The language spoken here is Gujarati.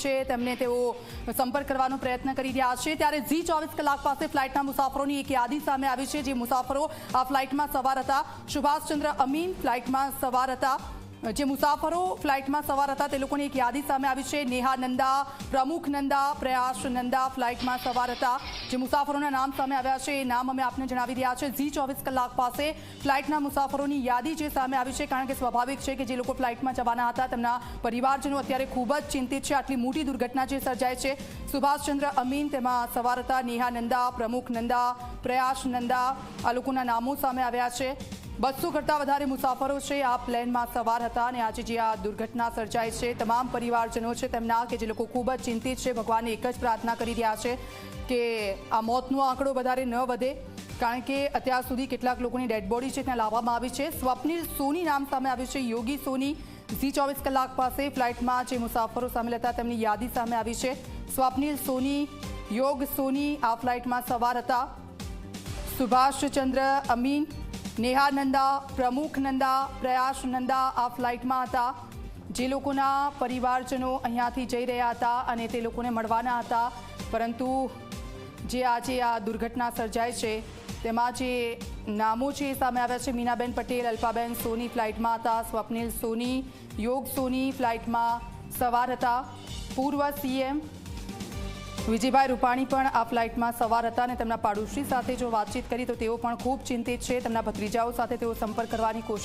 છે તેમને તેઓ સંપર્ક કરવાનો પ્રયત્ન કરી રહ્યા છે। ત્યારે ઝી 24 કલાક પાસે ફ્લાઇટના મુસાફરોની એક યાદી સામે આવી છે। જે મુસાફરો આ ફ્લાઇટમાં સવાર હતા, સુભાષચંદ્ર અમીન ફ્લાઇટમાં સવાર હતા। જે મુસાફરો ફ્લાઇટમાં સવાર હતા તે લોકોની એક યાદી સામે આવી છે। નેહા નંદા, પ્રમુખ નંદા, પ્રયાસ નંદા ફ્લાઇટમાં સવાર હતા। જે મુસાફરોના નામ સામે આવ્યા છે એ નામ અમે આપને જણાવી રહ્યા છે। ઝી 24 કલાક પાસે ફ્લાઇટના મુસાફરોની યાદી જે સામે આવી છે, કારણ કે સ્વાભાવિક છે કે જે લોકો ફ્લાઇટમાં જવાના હતા તેમના પરિવારજનો અત્યારે ખૂબ જ ચિંતિત છે। આટલી મોટી દુર્ઘટના જે સર્જાય છે, સુભાષચંદ્ર અમીન તેમાં સવાર હતા, નેહા નંદા, પ્રમુખ નંદા, પ્રયાસ નંદા આ લોકોના નામો સામે આવ્યા છે। 200 કરતાં વધારે મુસાફરો છે આ પ્લેનમાં સવાર હતા અને આજે જે આ દુર્ઘટના સર્જાઈ છે તમામ પરિવારજનો છે તેમના કે જે લોકો ખૂબ જ ચિંતિત છે, ભગવાનને એક જ પ્રાર્થના કરી રહ્યા છે કે આ મોતનો આંકડો વધારે ન વધે, કારણ કે અત્યાર સુધી કેટલાક લોકોની ડેડ બોડી છે ત્યાં લાવવામાં આવી છે। સ્વપ્નિલ સોની નામ સામે આવ્યું છે, યોગી સોની ઝી 24 કલાક પાસે ફ્લાઇટમાં જે મુસાફરો સામેલ હતા તેમની યાદી સામે આવી છે। સ્વપ્નિલ સોની, યોગ સોની આ ફ્લાઇટમાં સવાર હતા। સુભાષચંદ્ર અમીન, નેહા નંદા, પ્રમુખ નંદા, પ્રયાસ નંદા આ ફ્લાઇટમાં હતા। જે લોકોના પરિવારજનો અહીંયાથી જઈ રહ્યા હતા અને તે લોકોને મળવાના હતા, પરંતુ જે આજે આ દુર્ઘટના સર્જાય છે તેમાં જે નામો છે એ સામે આવ્યા છે। મીનાબેન પટેલ, અલ્પાબેન સોની ફ્લાઇટમાં હતા। સ્વપ્નિલ સોની, યોગ સોની ફ્લાઇટમાં સવાર હતા। પૂર્વ સીએમ વિજયભાઈ રૂપાણી પણ આ ફ્લાઇટમાં સવાર હતા અને તેમના પાડોશી સાથે જો વાતચીત કરી તો તેઓ પણ ખૂબ ચિંતિત છે। તેમના ભત્રીજાઓ સાથે તેઓ સંપર્ક કરવાની કોશિશ